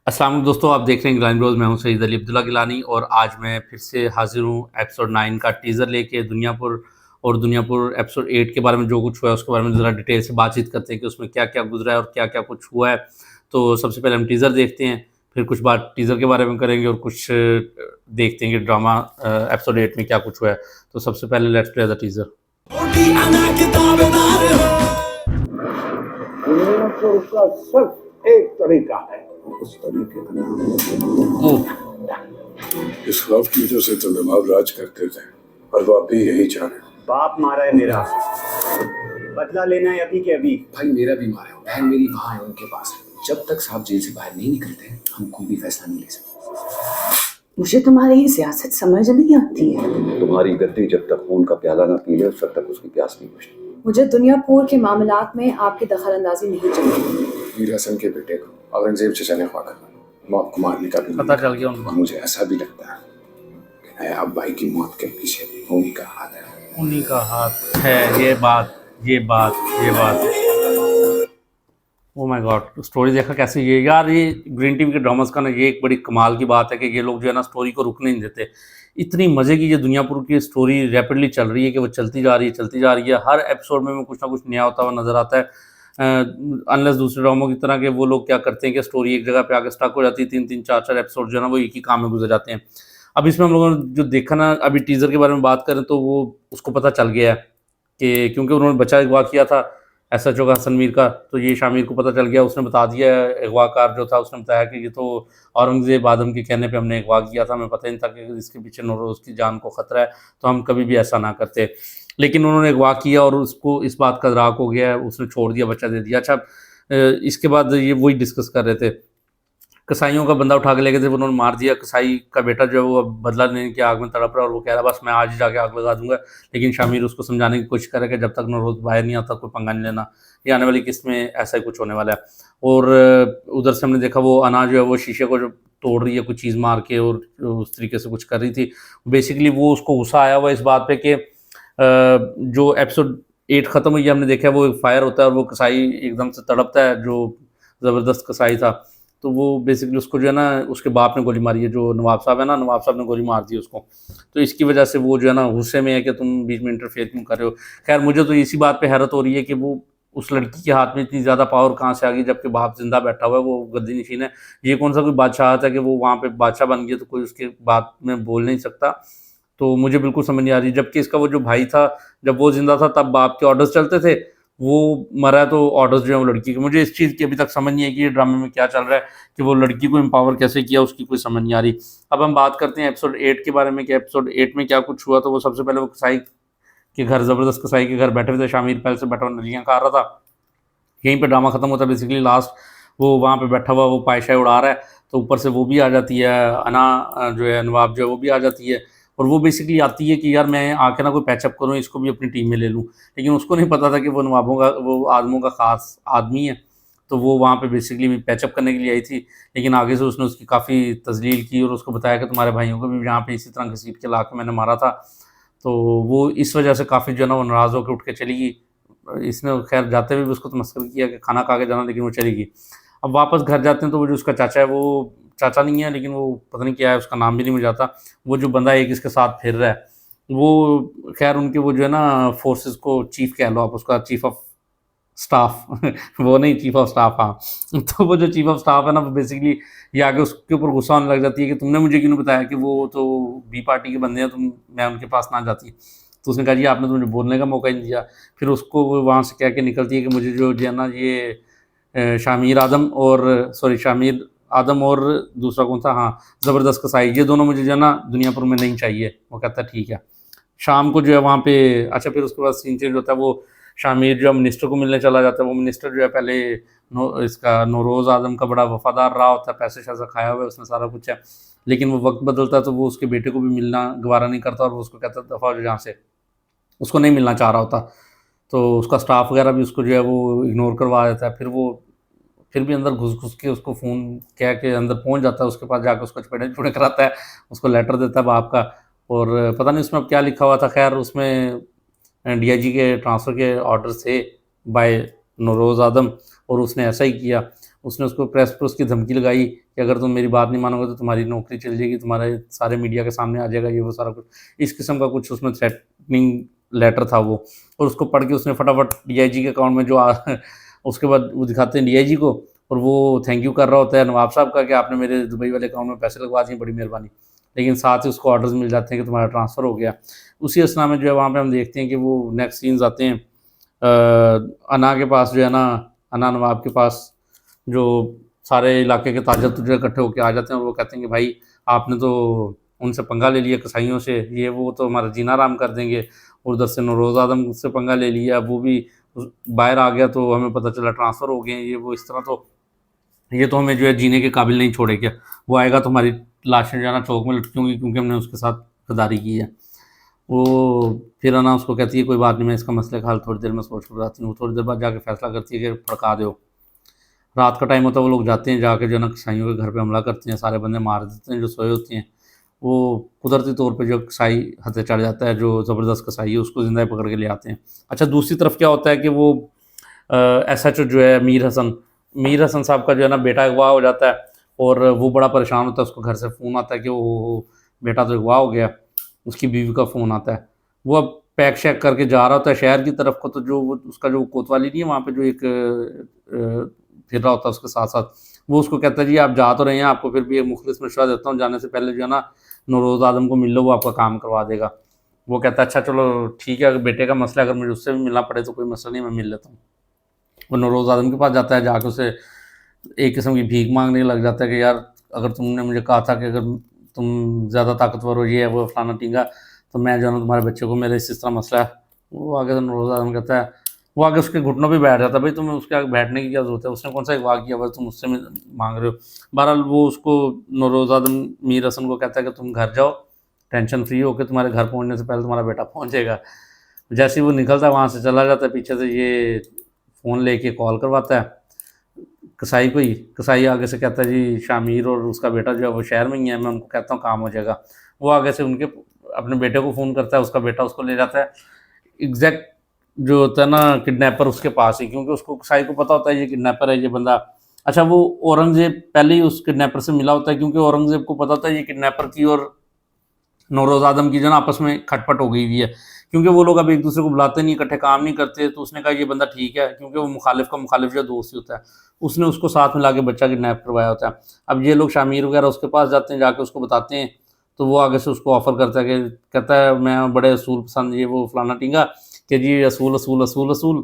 अस्सलाम वालेकुम दोस्तों, आप देख रहे हैं ग्लाइन रोज़। मैं हूं सईद अली अब्दुल्ला गिलानी और आज मैं फिर से हाज़िर हूं एपिसोड 9 का टीज़र लेके। दुनियापुर एपिसोड 8 के बारे में जो कुछ हुआ है उसके बारे में ज़रा डिटेल से बातचीत करते हैं कि उसमें क्या-क्या गुज़रा है और क्या-क्या कुछ हुआ है। तो सबसे पहले हम टीज़र देखते हैं, फिर कुछ बात टीज़र के बारे में करेंगे और कुछ देखते हैं कि ड्रामा एपिसोड 8 में क्या कुछ हुआ है। तो सबसे पहले लेट्स प्ले द टीज़र। दुनिया को उसका सिर्फ एक तरीका है, उस तरीके का नाम ओह! इस खौफ की वजह से तो नवाब राज करते थे और वो अब भी यही चाह रहे हैं। बाप मारा है मेरा, बदला लेना है अभी के अभी। भाई मेरा भी मारा है, बहन मेरी वहाँ है, उनके पास है। जब तक साहब जेल से बाहर नहीं निकलते हम कोई भी फैसला नहीं ले सकते। मुझे तुम्हारी ये सियासत समझ नहीं आती है। तुम्हारी गद्दी जब तक खून का प्याला ना पी ले उस वक्त तक उसकी प्यास नहीं बुझती। मुझे दुनियापुर के मामलात में आपकी दखल अंदाजी नहीं चाहिए। वीर हसन के बेटे को औरंगजेब चचा ने ख्वाह करना, मौत को मारने का भी पता चल गया उनको। मुझे ऐसा भी लगता है कि नायाब भाई की मौत के पीछे उन्हीं का हाथ है। उन्हीं का हाथ है। ये बात। Oh my God! स्टोरी देखा कैसे ये यार, ये ग्रीन टीवी के ड्रामास का ना ये एक बड़ी कमाल की बात है कि ये लोग जो है ना स्टोरी को रुकने नहीं देते। इतनी मज़े की ये दुनियापुर की स्टोरी रैपिडली चल रही है कि वो चलती जा रही है। हर एपिसोड में कुछ ना कुछ नया होता हुआ नज़र आता है। अनलेस दूसरे ड्रामों की तरह के वो लोग क्या करते हैं कि स्टोरी एक जगह पे आके स्टक हो जाती है, 3-3 4-4 एपिसोड जो है ना वो एक ही काम में गुजर जाते हैं। अब इसमें हम लोगों ने जो देखा ना, अभी टीज़र के बारे में बात करें तो वो उसको पता चल गया है कि क्योंकि उन्होंने बच्चा अगवा किया था एसएचओ का, हसन मीर का, तो ये शामिर को पता चल गया। उसने बता दिया, अगवाकार जो था उसने बताया कि ये तो औरंगज़ेब आदम के कहने पे हमने अगवा किया था, हमें पता ही नहीं था कि इसके पीछे नौरोज़ की जान को ख़तरा है, तो हम कभी भी ऐसा ना करते। लेकिन उन्होंने अगवा किया और उसको इस बात का इदराक हो गया है, उसने छोड़ दिया, बच्चा दे दिया। अच्छा, इसके बाद ये वही डिस्कस कर रहे थे, कसाईयों का बंदा उठा के ले गए थे, उन्होंने मार दिया। कसाई का बेटा जो है वो अब बदला लेने की आग में तड़प रहा है और वो कह रहा है बस मैं आज ही जाके आग लगा दूंगा। लेकिन शामिर उसको समझाने की कोशिश करे कि जब तक नौरोज़ बाहर नहीं आता कोई पंगा नहीं लेना, ये आने वाली किस्त में ऐसा ही कुछ होने वाला है। और उधर से हमने देखा वो अना जो है वो शीशे को जो तोड़ रही है कोई चीज़ मार के और उस तरीके से कुछ कर रही थी। बेसिकली वो उसको गुस्सा आया हुआ इस बात पे कि जो एपिसोड 8 ख़त्म हुई है हमने देखा है वो फायर होता है और वो कसाई एकदम से तड़पता है, जो ज़बरदस्त कसाई था। तो वो बेसिकली उसको जो है ना उसके बाप ने गोली मारी है, जो नवाब साहब है ना, नवाब साहब ने गोली मार दी उसको। तो इसकी वजह से वो जो है ना गुस्से में है कि तुम बीच में इंटरफेयर क्यों कर रहे हो। खैर मुझे तो इसी बात पे हैरत हो रही है कि वो उस लड़की के हाथ में इतनी ज़्यादा पावर कहाँ से आ गई, जबकि बाप जिंदा बैठा हुआ है, वो गद्दी नशीन है। ये कौन सा कोई बादशाह आता है कि वो वहाँ पे बादशाह बन गया तो कोई उसके बात में बोल नहीं सकता। तो मुझे बिल्कुल समझ नहीं आ रही। जबकि इसका वो जो भाई था जब वो जिंदा था तब बाप के ऑर्डर्स चलते थे, वो मरा है तो ऑर्डर्स जो है वो लड़की के। मुझे इस चीज़ की अभी तक समझ नहीं है कि ये ड्रामे में क्या चल रहा है, कि वो लड़की को एम्पावर कैसे किया, उसकी कोई समझ नहीं आ रही। अब हम बात करते हैं एपिसोड 8 के बारे में कि एपिसोड 8 में क्या कुछ हुआ। तो वो सबसे पहले वो कसाई के घर, ज़बरदस्त कसाई के घर बैठे हुए थे। शामिर पहले से बैठा हुआ नलियाँ खा रहा था। यहीं पे ड्रामा ख़त्म होता है बेसिकली। लास्ट वो वहाँ पे बैठा हुआ वो पायशाई उड़ा रहा है, तो ऊपर से वो भी आ जाती है, अना जो है नवाब जो है वो भी आ जाती है। और वो बेसिकली आती है कि यार मैं आके ना कोई पैचअप करूँ, इसको भी अपनी टीम में ले लूँ। लेकिन उसको नहीं पता था कि वो नवाबों का, वो आदमों का ख़ास आदमी है। तो वो वहाँ पे बेसिकली पैचअप करने के लिए आई थी, लेकिन आगे से उसने उसकी काफ़ी तज़लील की और उसको बताया कि तुम्हारे भाइयों को भी यहाँ पे इसी तरह घसीट के ला के मैंने मारा था। तो वो इस वजह से काफ़ी जो है ना वो नाराज़ होकर उठ के चली गई। इसने खैर जाते हुए भी उसको तमस्कर किया कि खाना खा के जाना, लेकिन वो चली गई। अब वापस घर जाते हैं तो वो जो उसका चाचा है, वो चाचा नहीं है लेकिन वो पता नहीं क्या है, उसका नाम भी नहीं मुझे आता। वो जो बंदा एक इसके साथ फिर रहा है, वो खैर उनके वो जो है ना फोर्सेस को चीफ कह लो आप, उसका चीफ ऑफ स्टाफ वो नहीं, चीफ ऑफ स्टाफ, हाँ। तो वो जो चीफ ऑफ स्टाफ है ना, वो बेसिकली ये आगे उसके ऊपर गुस्सा होने लग जाती है कि तुमने मुझे क्यों नहीं बताया कि वो तो बी पार्टी के बंदे हैं, तुम मैं उनके पास ना जाती। तो उसने कहा जी आपने तो मुझे बोलने का मौका ही नहीं दिया। फिर उसको वो वहाँ से कह के निकलती है कि मुझे जो है ना ये शामिर आदम और दूसरा कौन था, हाँ, ज़बरदस्त कसाई, ये दोनों मुझे जो है ना दुनियापुर में नहीं चाहिए। वो कहता है ठीक है। शाम को जो है वहाँ पे, अच्छा, फिर उसके बाद सीन चेंज होता है। वो शामिर जो है मिनिस्टर को मिलने चला जाता है। वो मिनिस्टर जो है पहले इसका नौरोज़ आदम का बड़ा वफादार रहा होता है, पैसे शैसे खाया हुआ है उसने, सारा कुछ है। लेकिन वो वक्त बदलता है तो वो उसके बेटे को भी मिलना गवारा नहीं करता और वो उसको कहता दफ़ा हो यहाँ से, उसको नहीं मिलना चाह रहा होता। तो उसका स्टाफ वगैरह भी उसको जो है वो इग्नोर करवा देता है। फिर वो फिर भी अंदर घुस के उसको फ़ोन कह के अंदर पहुंच जाता है, उसके पास जाकर उसको चपेटे कराता है, उसको लेटर देता है बाप का। और पता नहीं उसमें अब क्या लिखा हुआ था। खैर उसमें डीआईजी के ट्रांसफ़र के ऑर्डर थे बाय नौरोज़ आदम और उसने ऐसा ही किया। उसने उसको प्रेस पर उसकी धमकी लगाई कि अगर तुम मेरी बात नहीं मानोगे तो तुम्हारी नौकरी चल जाएगी, तुम्हारे सारे मीडिया के सामने आ जाएगा, ये वो सारा कुछ इस किस्म का कुछ उसमें थ्रेटनिंग लेटर था वो। और उसको पढ़ के उसने फटाफट डीआईजी के अकाउंट में उसके बाद वो दिखाते हैं डीआईजी को, और वो थैंक यू कर रहा होता है नवाब साहब का कि आपने मेरे दुबई वाले अकाउंट में पैसे लगवा दिए, बड़ी मेहरबानी। लेकिन साथ ही उसको ऑर्डर्स मिल जाते हैं कि तुम्हारा ट्रांसफ़र हो गया। उसी असना में जो है वहाँ पे हम देखते हैं कि वो नेक्स्ट सीन्स आते हैं अना के पास, जो है ना अना नवाब के पास, जो सारे इलाके के ताजर तुजर इकट्ठे होकर आ जाते हैं और वो कहते हैं कि भाई आपने तो उनसे पंगा ले लिया कसाईयों से, ये वो तो हमारा जीना आराम कर देंगे। और उधर से नौरोज़ आदम से पंगा ले लिया, वो भी बाहर आ गया तो हमें पता चला ट्रांसफ़र हो गए, ये वो इस तरह, तो ये तो हमें जो है जीने के काबिल नहीं छोड़ेगा, वो आएगा तो हमारी लाशें जो है ना चौक में लटकेंगी क्योंकि हमने उसके साथ गद्दारी की है। वो फिर है ना उसको कहती है कोई बात नहीं, मैं इसका मसले का हल थोड़ी देर में सोच कर बताती हूँ। थोड़ी देर बाद जाके फैसला करती है कि भड़का दो। रात का टाइम होता है, वो लोग जाते हैं, जाके जो है ना कसाईयों के घर पे हमला करते हैं, सारे बंदे मार देते हैं जो सोए होते हैं। वो कुदरती तौर पे जो कसाई हथे चढ़ जाता है, जो ज़बरदस्त कसाई है, उसको ज़िंदा पकड़ के ले आते हैं। अच्छा, दूसरी तरफ क्या होता है कि वो SHO जो है मीर हसन साहब का जो है ना बेटा अगवा हो जाता है, और वो बड़ा परेशान होता है। उसको घर से फ़ोन आता है कि वो बेटा तो अगवा हो गया। उसकी बीवी का फ़ोन आता है, वो अब पैक शैक करके जा रहा होता है शहर की तरफ को, तो जो वो उसका जो कोतवाली नहीं है वहाँ पे जो एक फिर रहा होता है उसके साथ साथ, वो उसको कहता है जी आप जा तो रहे हैं, आपको फिर भी एक मुखलिस मशवरा देता हूँ, जाने से पहले जो है ना नौरोज़ आदम को मिल लो, वो आपका काम करवा देगा। वो कहता है अच्छा चलो ठीक है, अगर बेटे का मसला अगर मुझे उससे भी मिलना पड़े तो कोई मसला नहीं, मैं मिल लेता हूँ। वो नौरोज़ आदम के पास जाता है, जाकर उसे एक किस्म की भीख मांगने लग जाता है कि यार अगर तुमने मुझे कहा था कि अगर तुम ज़्यादा ताकतवर हो, ये है वो फलाना टींगा, तो मैं जो है ना तुम्हारे बच्चे को, मेरे इस तरह मसला है। वो आगे से नौरोज़ आदम कहता है, वो आगे उसके घुटनों पे बैठ जाता है, भाई तुम्हें उसके आगे बैठने की क्या ज़रूरत है, उसने कौन सा अगवा किया, बस तुम उससे मांग रहे हो। बहरहाल वो उसको नौरोज़ आदम मीर हसन को कहता है कि तुम घर जाओ, टेंशन फ्री होकर, तुम्हारे घर पहुँचने से पहले तुम्हारा बेटा पहुँचेगा। जैसे ही वो निकलता है वहाँ से चला जाता है, पीछे से ये फ़ोन लेके कॉल करवाता है कसाई को ही। कसाई आगे से कहता है जी शामिर और उसका बेटा जो है वो शहर में ही है, मैं उनको कहता हूँ काम हो जाएगा। वो आगे से उनके अपने बेटे को फ़ोन करता है, उसका बेटा उसको ले जाता है। एग्जैक्ट जो होता है ना किडनैपर उसके पास ही, क्योंकि उसको कसाई को पता होता है ये किडनैपर है ये बंदा। अच्छा, वो औरंगज़ेब पहले ही उस किडनैपर से मिला होता है, क्योंकि औरंगज़ेब को पता होता है ये किडनैपर की और नौरोज़ आदम की जो ना आपस में खटपट हो गई हुई है, क्योंकि वो लोग अब एक दूसरे को बुलाते नहीं, इकट्ठे काम नहीं करते। तो उसने कहा ये बंदा ठीक है, क्योंकि वो मुखालिफ का मुखालिफ जो दोस्त ही होता है, उसने उसको साथ में लाके बच्चा किडनैप करवाया होता है। अब ये लोग शामिर वगैरह उसके पास जाते हैं, जाके उसको बताते हैं, तो वो आगे से उसको ऑफ़र करता है कि कहता है मैं बड़े असूल पसंद, ये वो फलाना टींगा, कि जी असूल असूल असूल असूल।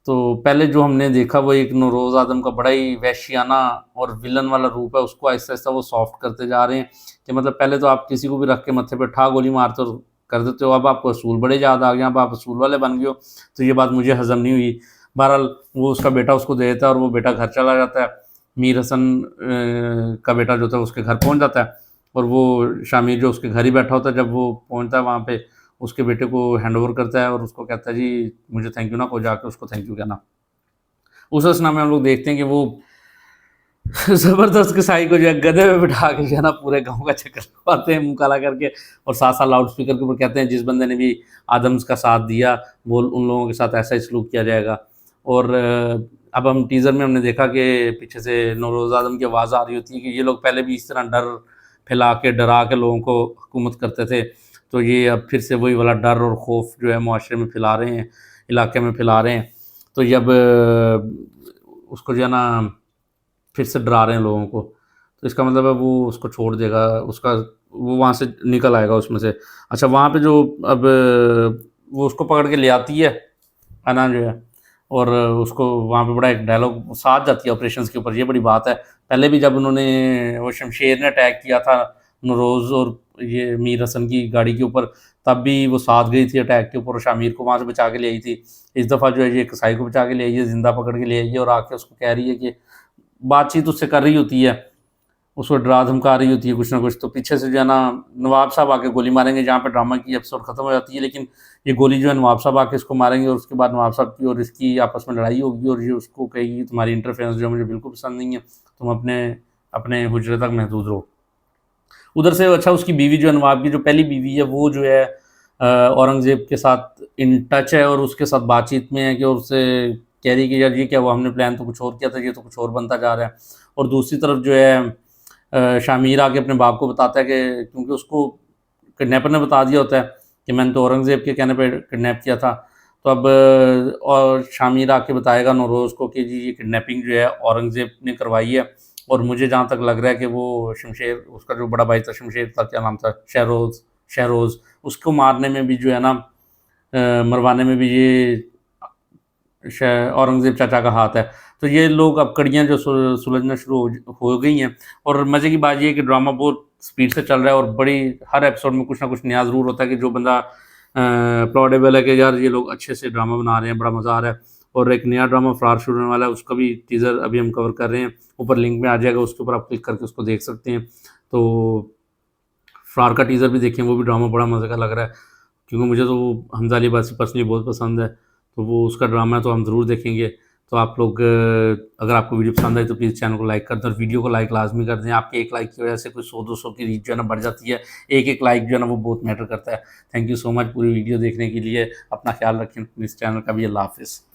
तो पहले जो हमने देखा वो एक नौरोज़ आदम का बड़ा ही वहशियाना और विलन वाला रूप है, उसको आहिस्ता आहिस्ता वो सॉफ्ट करते जा रहे हैं कि मतलब पहले तो आप किसी को भी रख के मत्थे पे ठा गोली मारते और कर देते हो, अब आपको असूल बड़े याद आ गए, अब आप असूल वाले बन गए हो। तो ये बात मुझे हज़म नहीं हुई। बहरहाल वो उसका बेटा उसको दे देता है और वो बेटा घर चला जाता है। मीर हसन का बेटा जो था उसके घर पहुंच जाता है, और वो शामिर जो उसके घर ही बैठा होता है, जब वो पहुंचता है वहाँ पे उसके बेटे को हैंड ओवर करता है और उसको कहता है जी मुझे थैंक यू ना को, जाके उसको थैंक यू कहना। उस असना में हम लोग देखते हैं कि वो ज़बरदस्त कसाई को जो है गधे पे बिठा के जो है ना पूरे गांव का चक्कर लगवाते हैं मुँह काला करके, और साथ साथ लाउड स्पीकर के ऊपर कहते हैं जिस बंदे ने भी आदम्स का साथ दिया वो उन लोगों के साथ ऐसा ही सलूक किया जाएगा। और अब हम टीज़र में हमने देखा कि पीछे से नौरोज़ आदम की आवाज़ आ रही होती है कि ये लोग पहले भी इस तरह डर फैला के डरा के लोगों को हुकूमत करते थे, तो ये अब फिर से वही वाला डर और खौफ जो है मुआशरे में फैला रहे हैं, इलाके में फैला रहे हैं। तो जब उसको जो है ना फिर से डरा रहे हैं लोगों को, तो इसका मतलब है वो उसको छोड़ देगा, उसका वो वहाँ से निकल आएगा उसमें से। अच्छा, वहाँ पे जो अब वो उसको पकड़ के ले आती है अना जो है, और उसको वहाँ पे बड़ा एक डायलॉग साथ जाती है ऑपरेशंस के ऊपर। ये बड़ी बात है, पहले भी जब उन्होंने वो शमशेर ने अटैक किया था नौरोज़ और ये मीर हसन की गाड़ी के ऊपर, तब भी वो साथ गई थी अटैक के ऊपर और शामिर को वहाँ से बचा के ले आई थी। इस दफ़ा जो है ये कसाई को बचा के ले आई है, ज़िंदा पकड़ के ले आई है, और आके उसको कह रही है कि बातचीत उससे कर रही होती है, उसको डरा धमका रही होती है कुछ ना कुछ। तो पीछे से जो है ना नवाब साहब आके गोली मारेंगे, जहाँ पे ड्रामा की एपिसोड ख़त्म हो जाती है, लेकिन ये गोली जो है नवाब साहब आके इसको मारेंगे, और उसके बाद नवाब साहब की और इसकी आपस में लड़ाई होगी, और ये उसको कहेगी तुम्हारी इंटरफेरेंस जो मुझे बिल्कुल पसंद नहीं है, तुम अपने अपने हुजरे तक महदूद रहो। उधर से अच्छा उसकी बीवी जो है नवाब की जो पहली बीवी है वो जो है औरंगज़ेब के साथ इन टच है, और उसके साथ बातचीत में है कि उससे कह रही कि यार ये क्या हुआ, हमने प्लान तो कुछ और किया था, ये तो कुछ और बनता जा रहा है। और दूसरी तरफ जो है शामिर आके अपने बाप को बताता है कि क्योंकि उसको किडनैपर ने बता दिया होता है कि मैंने तो औरंगज़ेब के कहने पे किडनैप किया था। तो अब और शामिर आके बताएगा नौरोज़ को कि जी ये किडनैपिंग जो है औरंगज़ेब ने करवाई है, और मुझे जहाँ तक लग रहा है कि वो शमशेर, उसका जो बड़ा भाई था शमशेर था, क्या नाम था, शहरोज़, उसको मारने में भी जो है ना मरवाने में भी ये औरंगज़ेब चाचा का हाथ है। तो ये लोग अब कड़ियाँ जो सुलझना शुरू हो गई हैं। और मज़े की बात ये है कि ड्रामा बहुत स्पीड से चल रहा है, और बड़ी हर एपिसोड में कुछ ना कुछ नया ज़रूर होता है कि जो बंदा अपलॉडेबल है कि यार ये लोग अच्छे से ड्रामा बना रहे हैं, बड़ा मज़ा आ रहा है। और एक नया ड्रामा फरार शुरू होने वाला है, उसका भी टीज़र अभी हम कवर कर रहे हैं, ऊपर लिंक में आ जाएगा, उसके ऊपर आप क्लिक करके उसको देख सकते हैं। तो फरार का टीज़र भी देखें, वो भी ड्रामा बड़ा मज़े का लग रहा है, क्योंकि मुझे तो वो हमज़ा अली अब्बासी पर्सनली बहुत पसंद है। तो वो उसका ड्रामा है तो हम ज़रूर देखेंगे। तो आप लोग अगर आपको वीडियो पसंद आई तो प्लीज़ चैनल को लाइक कर दें, और वीडियो को लाइक लाजमी कर दें। आपके एक लाइक की वजह से कोई 100-200 की रीच जो है ना बढ़ जाती है। एक लाइक जो है ना वो बहुत मैटर करता है। थैंक यू सो मच पूरी वीडियो देखने के लिए। अपना ख्याल रखें, इस चैनल का भी। अल्लाह हाफ़िज़।